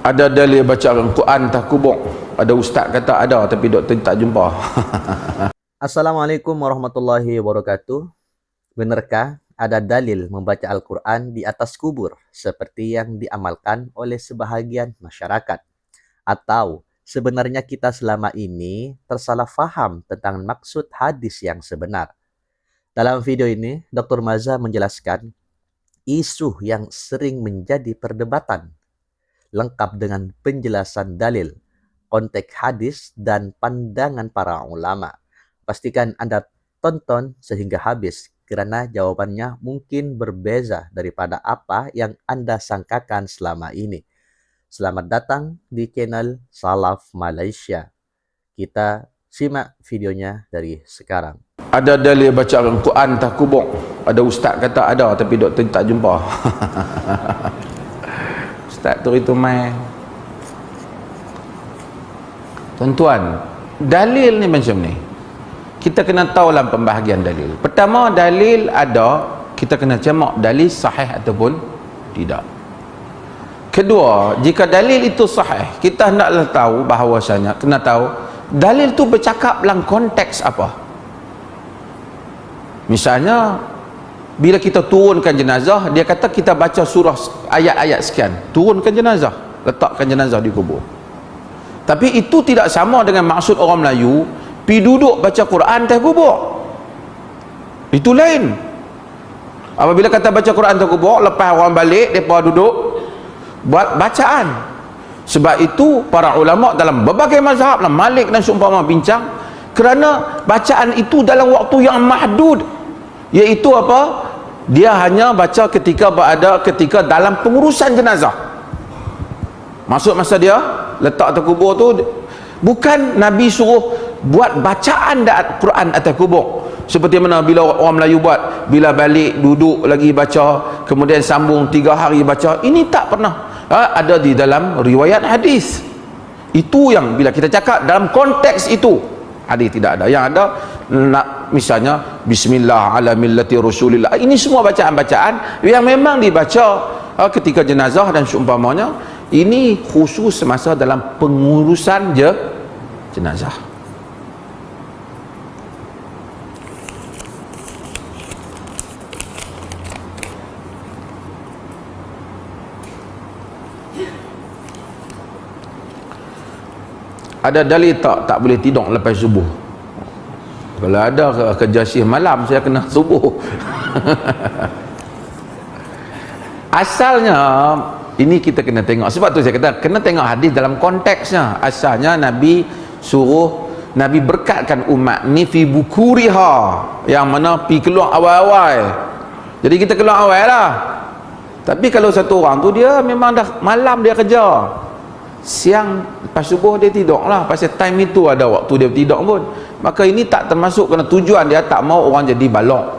Ada dalil baca Al-Quran atas kubur? Ada ustaz kata ada, tapi doktor tak jumpa. Assalamualaikum warahmatullahi wabarakatuh. Benarkah ada dalil membaca Al-Quran di atas kubur seperti yang diamalkan oleh sebahagian masyarakat? Atau sebenarnya kita selama ini tersalah faham tentang maksud hadis yang sebenar? Dalam video ini, Dr. Maza menjelaskan isu yang sering menjadi perdebatan, lengkap dengan penjelasan dalil, konteks hadis, dan pandangan para ulama. Pastikan Anda tonton sehingga habis, karena jawabannya mungkin berbeza daripada apa yang Anda sangkakan selama ini. Selamat datang di channel Salaf Malaysia. Kita simak videonya dari sekarang. Ada dalil baca Al-Quran atas kubur? Ada ustaz kata ada, tapi doktor tak jumpa. Ustaz tu itu main. Tuan-tuan, dalil ni macam ni. Kita kena tahu dalam pembahagian dalil. Pertama, dalil ada, kita kena cemak dalil sahih ataupun tidak. Kedua, jika dalil itu sahih, kita hendaklah tahu bahawasanya, kena tahu dalil tu bercakap dalam konteks apa. Misalnya, bila kita turunkan jenazah, dia kata kita baca surah ayat-ayat sekian, turunkan jenazah, letakkan jenazah di kubur. Tapi itu tidak sama dengan maksud orang Melayu pi duduk baca Quran atas kubur. Itu lain. Apabila kata baca Quran atas kubur, lepas orang balik, mereka duduk buat bacaan. Sebab itu para ulama dalam berbagai mazhab, dalam Malik dan seumpama bincang, kerana bacaan itu dalam waktu yang mahdud, iaitu apa? Dia hanya baca ketika berada ketika dalam pengurusan jenazah. Maksud masa dia letak atas kubur tu, bukan Nabi suruh buat bacaan Quran atas kubur seperti mana bila orang Melayu buat, bila balik duduk lagi baca, kemudian sambung 3 hari baca. Ini tak pernah ada di dalam riwayat hadis. Itu yang bila kita cakap dalam konteks itu, hadis tidak ada. Yang ada nak misalnya bismillah ala millati rasulillah, ini semua bacaan-bacaan yang memang dibaca ketika jenazah dan seumpamanya. Ini khusus semasa dalam pengurusan jenazah. Ada dalil tak boleh tidur lepas subuh? Kalau ada kerja shift malam, saya kena subuh. Asalnya ini kita kena tengok. Sebab tu saya kata kena tengok hadis dalam konteksnya. Asalnya Nabi suruh, Nabi berkatkan umat ni fi bukuriha, yang mana pi keluar awal-awal. Jadi kita keluar awal lah. Tapi kalau satu orang tu dia memang dah malam dia kerja, siang lepas subuh dia tidur lah, pasal time itu ada waktu dia tidur pun. Maka ini tak termasuk, kerana tujuan dia tak mau orang jadi balok.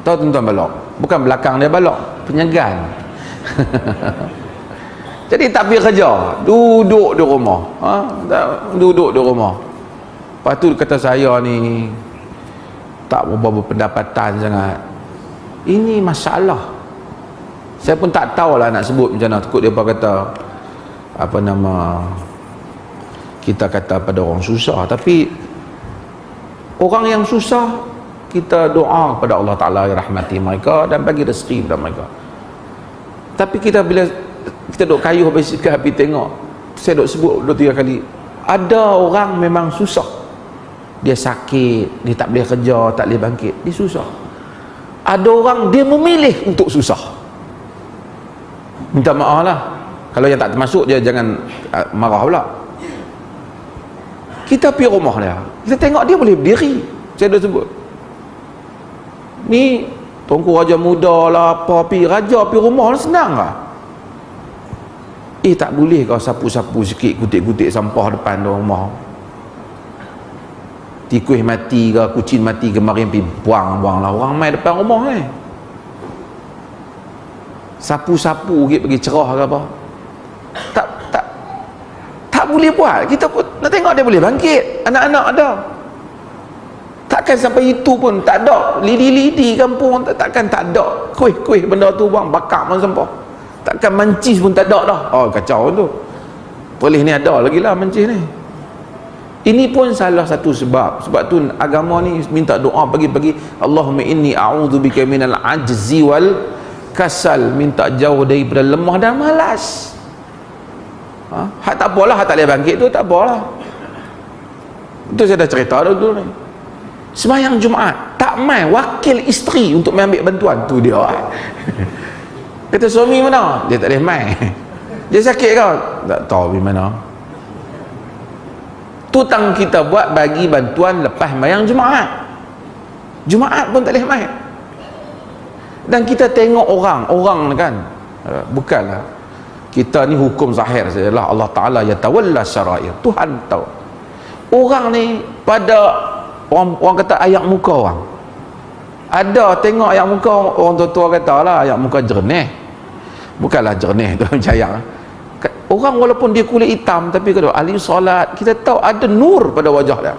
Tahu tuan-tuan balok? Bukan belakang dia balok, penyegan. Jadi tak pergi kerja, duduk di rumah, duduk di rumah. Lepas tu kata saya ni tak berapa pendapatan sangat. Ini masalah. Saya pun tak tahulah nak sebut macam mana. Takut dia kata apa nama, kita kata pada orang susah. Tapi orang yang susah, kita doa kepada Allah Ta'ala rahmati mereka dan bagi rezeki kepada mereka. Tapi kita bila kita duk kayuh basikal pergi tengok, saya duk sebut 2-3 kali, ada orang memang susah, dia sakit, dia tak boleh kerja, tak boleh bangkit, dia susah. Ada orang dia memilih untuk susah. Minta maaf lah kalau yang tak termasuk, dia jangan marah pula. Kita pergi rumah dia, kita tengok dia boleh berdiri. Saya dah sebut ni Tuanku Raja muda lah, apa pergi raja pergi rumah senang lah. Tak boleh kau sapu-sapu sikit, kutik-kutik sampah depan rumah. Tikus mati ke, kucing mati ke, mari pergi buang-buang lah orang main depan rumah ni. Sapu-sapu sikit pergi cerah ke apa. Tak boleh buat. Kita pun nak tengok dia boleh bangkit. Anak-anak ada. Takkan sampai itu pun tak ada. Lidi-lidi kampung takkan tak ada. Kuih-kuih benda tu buang, bakar pun sampah. Takkan mancis pun tak ada dah. Oh, kacau tu. Polis ni ada lagi lah mencis ni. Ini pun salah satu sebab. Sebab tu agama ni minta doa pagi-pagi, Allahumma inni a'udzubika minal ajzi wal kasal, minta jauh daripada lemah dan malas. Hak tak apalah, hak tak boleh bangkit tu tak apalah. Itu saya dah cerita dulu ni. Sembahyang Jumaat tak main wakil isteri untuk ambil bantuan tu dia. Kata suami mana? Dia tak boleh main. Dia sakit kau? Tak tahu di mana. Tutang kita buat bagi bantuan lepas sembahyang Jumaat. Jumaat pun tak boleh main. Dan kita tengok orang kan, bukanlah kita ni hukum zahir sajalah. Allah Ta'ala yatawalla syara'ir, Tuhan tahu. Orang ni pada orang kata ayak muka orang. Ada tengok ayak muka orang tua-tua kata lah ayak muka jernih. Bukanlah jernih tu macam orang walaupun dia kulit hitam tapi kalau ahli solat, kita tahu ada nur pada wajah dia.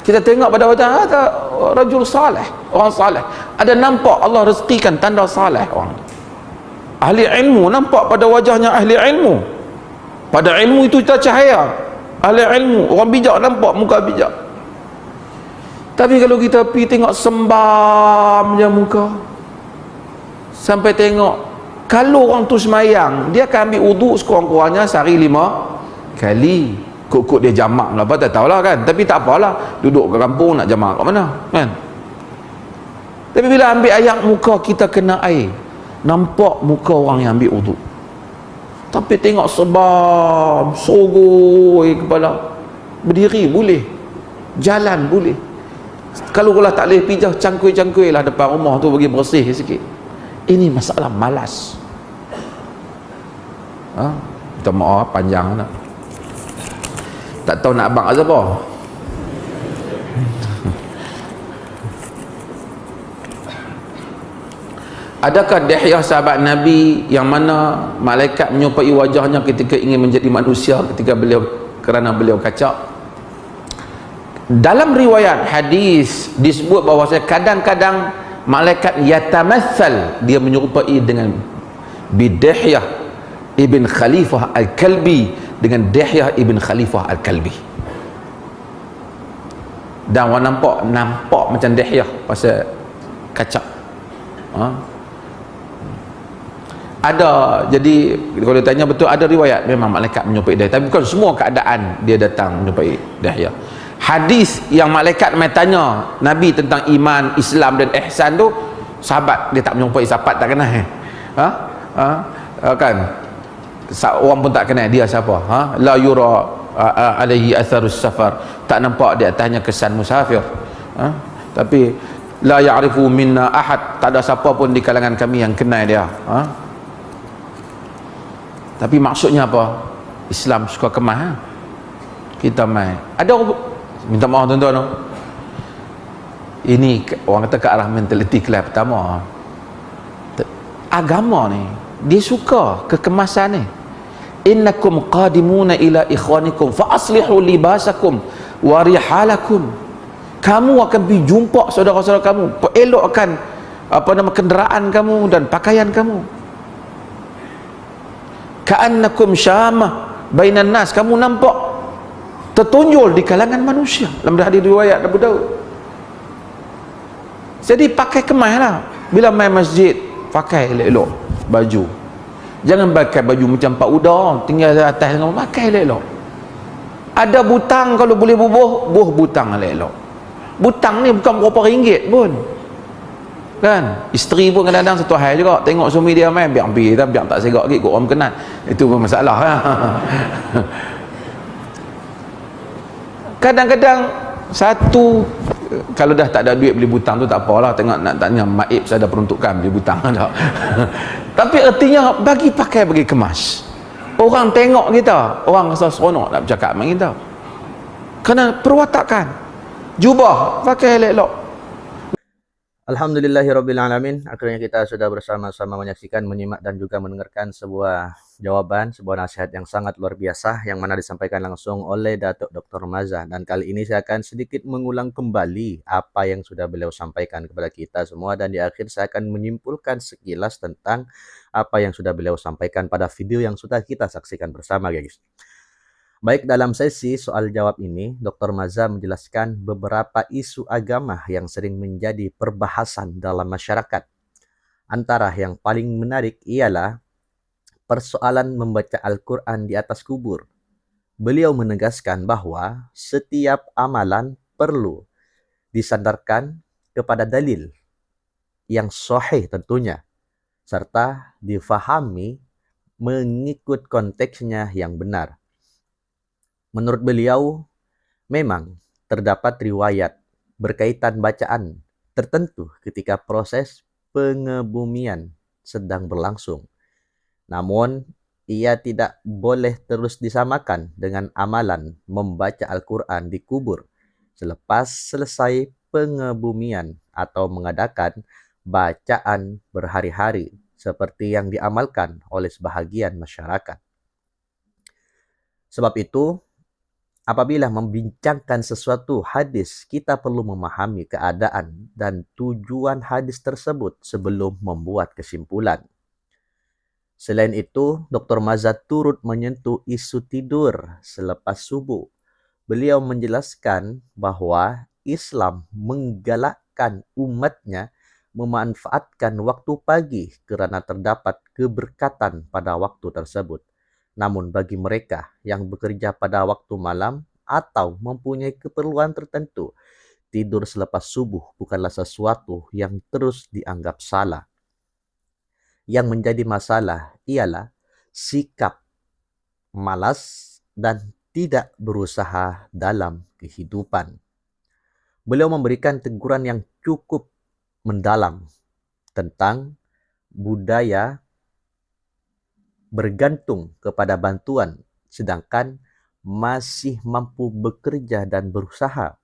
Kita tengok pada wajah ada rajul salih, orang salih. Ada nampak Allah rezekikan tanda salih orang. Ahli ilmu nampak pada wajahnya ahli ilmu. Pada ilmu itu kita cahaya. Ahli ilmu, orang bijak nampak muka bijak. Tapi kalau kita pergi tengok sembam je muka, sampai tengok kalau orang tu semayang, dia akan ambil wuduk sekurang-kurangnya sehari 5 kali. Kok dia jamak lah, apa tak tahulah kan. Tapi tak apalah, duduk ke kampung nak jamak kat mana kan. Tapi bila ambil ayak muka, kita kena air, nampak muka orang yang ambil wuduk. Tapi tengok sebab soroi kepala, berdiri boleh, jalan boleh. Kalau tak boleh pijah, cangkui-cangkui lah depan rumah tu bagi bersih sikit. Ini masalah malas. Minta maaf panjang nak. Tak tahu nak abang apa. Adakah Dihyah sahabat Nabi yang mana malaikat menyupai wajahnya ketika ingin menjadi manusia ketika kerana beliau kacak? Dalam riwayat hadis disebut bahawasanya kadang-kadang malaikat yatamathal, dia menyerupai dengan Dihyah ibn Khalifah al-Kalbi, dengan Dihyah ibn Khalifah al-Kalbi. Dan orang nampak macam Dihyah pasal kacak. Ada, jadi kalau tanya betul ada riwayat memang malaikat menyerupai dia, tapi bukan semua keadaan dia datang menyerupai Dihyah. Hadis yang malaikat mai tanya Nabi tentang iman, Islam dan ihsan tu, sahabat dia tak menyerupai, sahabat tak kenal. Kan orang pun tak kenal dia siapa. La yura alaihi atharus safar, tak nampak di atasnya kesan musafir. Tapi la ya'rifu minna ahad, tak ada siapa pun di kalangan kami yang kenal dia. Tapi maksudnya apa? Islam suka kemas. Kita mai ada orang minta maaf tuan-tuan, ini orang kata ke arah mentaliti kelas pertama. Agama ni dia suka kekemasan ni. Innakum qadimuna ila ikhwanikum fa aslihu libasakum wa rihalakum. Kamu akan pergi jumpa saudara-saudara kamu, elokkan kenderaan kamu dan pakaian kamu. Ka'annakum syamah bainan nas, kamu nampak tertonjol di kalangan manusia. Dalam hadis riwayat Abu Daud. Jadi pakai kemas lah. Bila main masjid, pakai elok-elok baju. Jangan pakai baju macam Pak Uda tinggal atas dengan pakai elok-elok. Ada butang, kalau boleh bubuh butang elok-elok. Butang ni bukan berapa ringgit pun kan. Isteri pun kadang-kadang satu hal juga, tengok suami dia main biar tak segak lagi kok orang kenal, itu pun masalah kan. Kadang-kadang satu, kalau dah tak ada duit beli butang tu tak apalah, tengok nak tanya maib saya ada peruntukan beli butang tak. Tapi artinya bagi pakai, bagi kemas. Orang tengok kita, orang rasa seronok nak bercakap dengan kita. Kerana perwatakan, jubah pakai elok-elok. Alhamdulillahirrabbilalamin. Akhirnya kita sudah bersama-sama menyaksikan, menyimak, dan juga mendengarkan sebuah jawaban, sebuah nasihat yang sangat luar biasa yang mana disampaikan langsung oleh Datuk Dr. Maza. Dan kali ini saya akan sedikit mengulang kembali apa yang sudah beliau sampaikan kepada kita semua, dan di akhir saya akan menyimpulkan sekilas tentang apa yang sudah beliau sampaikan pada video yang sudah kita saksikan bersama, guys. Baik, dalam sesi soal jawab ini, Dr. Maza menjelaskan beberapa isu agama yang sering menjadi perbahasan dalam masyarakat. Antara yang paling menarik ialah persoalan membaca Al-Quran di atas kubur. Beliau menegaskan bahwa setiap amalan perlu disandarkan kepada dalil yang sahih tentunya, serta difahami mengikut konteksnya yang benar. Menurut beliau, memang terdapat riwayat berkaitan bacaan tertentu ketika proses pengebumian sedang berlangsung. Namun, ia tidak boleh terus disamakan dengan amalan membaca Al-Quran di kubur selepas selesai pengebumian atau mengadakan bacaan berhari-hari seperti yang diamalkan oleh sebahagian masyarakat. Sebab itu, apabila membincangkan sesuatu hadis, kita perlu memahami keadaan dan tujuan hadis tersebut sebelum membuat kesimpulan. Selain itu, Dr. Maza turut menyentuh isu tidur selepas subuh. Beliau menjelaskan bahwa Islam menggalakkan umatnya memanfaatkan waktu pagi kerana terdapat keberkatan pada waktu tersebut. Namun bagi mereka yang bekerja pada waktu malam atau mempunyai keperluan tertentu, tidur selepas subuh bukanlah sesuatu yang terus dianggap salah. Yang menjadi masalah ialah sikap malas dan tidak berusaha dalam kehidupan. Beliau memberikan teguran yang cukup mendalam tentang budaya bergantung kepada bantuan, sedangkan masih mampu bekerja dan berusaha.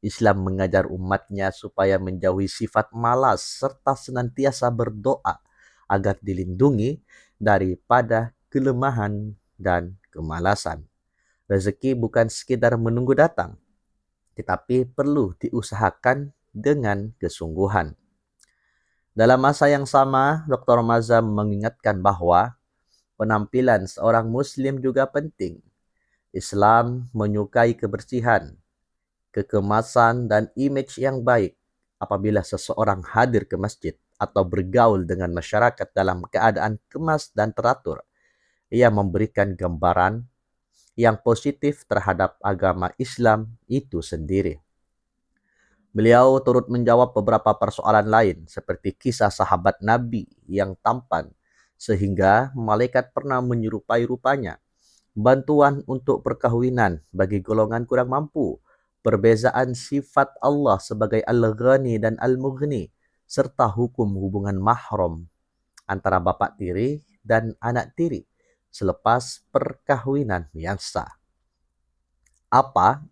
Islam mengajar umatnya supaya menjauhi sifat malas serta senantiasa berdoa agar dilindungi daripada kelemahan dan kemalasan. Rezeki bukan sekedar menunggu datang, tetapi perlu diusahakan dengan kesungguhan. Dalam masa yang sama, Dr. Maza mengingatkan bahwa penampilan seorang Muslim juga penting. Islam menyukai kebersihan, kekemasan, dan imej yang baik. Apabila seseorang hadir ke masjid atau bergaul dengan masyarakat dalam keadaan kemas dan teratur, ia memberikan gambaran yang positif terhadap agama Islam itu sendiri. Beliau turut menjawab beberapa persoalan lain seperti kisah sahabat Nabi yang tampan sehingga malaikat pernah menyerupai rupanya, bantuan untuk perkahwinan bagi golongan kurang mampu, perbezaan sifat Allah sebagai Al-Ghani dan Al-Mughni, serta hukum hubungan mahram antara bapak tiri dan anak tiri selepas perkahwinan yang sah. Apa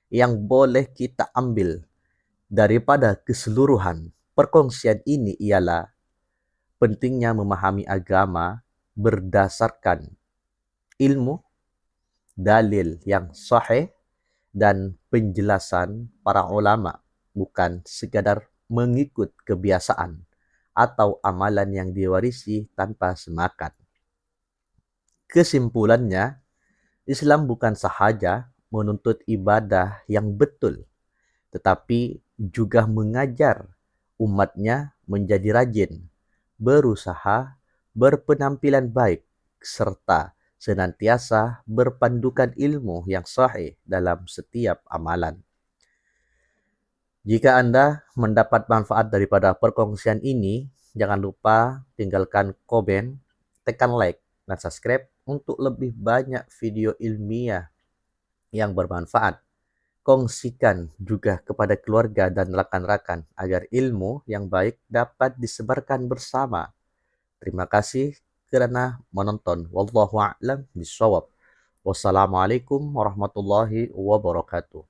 yang boleh kita ambil daripada keseluruhan perkongsian ini ialah pentingnya memahami agama berdasarkan ilmu, dalil yang sahih, dan penjelasan para ulama, bukan sekadar mengikut kebiasaan atau amalan yang diwarisi tanpa semangat. Kesimpulannya, Islam bukan sahaja menuntut ibadah yang betul, tetapi juga mengajar umatnya menjadi rajin, berusaha, berpenampilan baik, serta senantiasa berpandukan ilmu yang sahih dalam setiap amalan. Jika Anda mendapat manfaat daripada perkongsian ini, jangan lupa tinggalkan komen, tekan like, dan subscribe untuk lebih banyak video ilmiah yang bermanfaat. Kongsikan juga kepada keluarga dan rekan-rekan agar ilmu yang baik dapat disebarkan bersama. Terima kasih kerana menonton. Wallahu a'lam bishawab. Wassalamualaikum warahmatullahi wabarakatuh.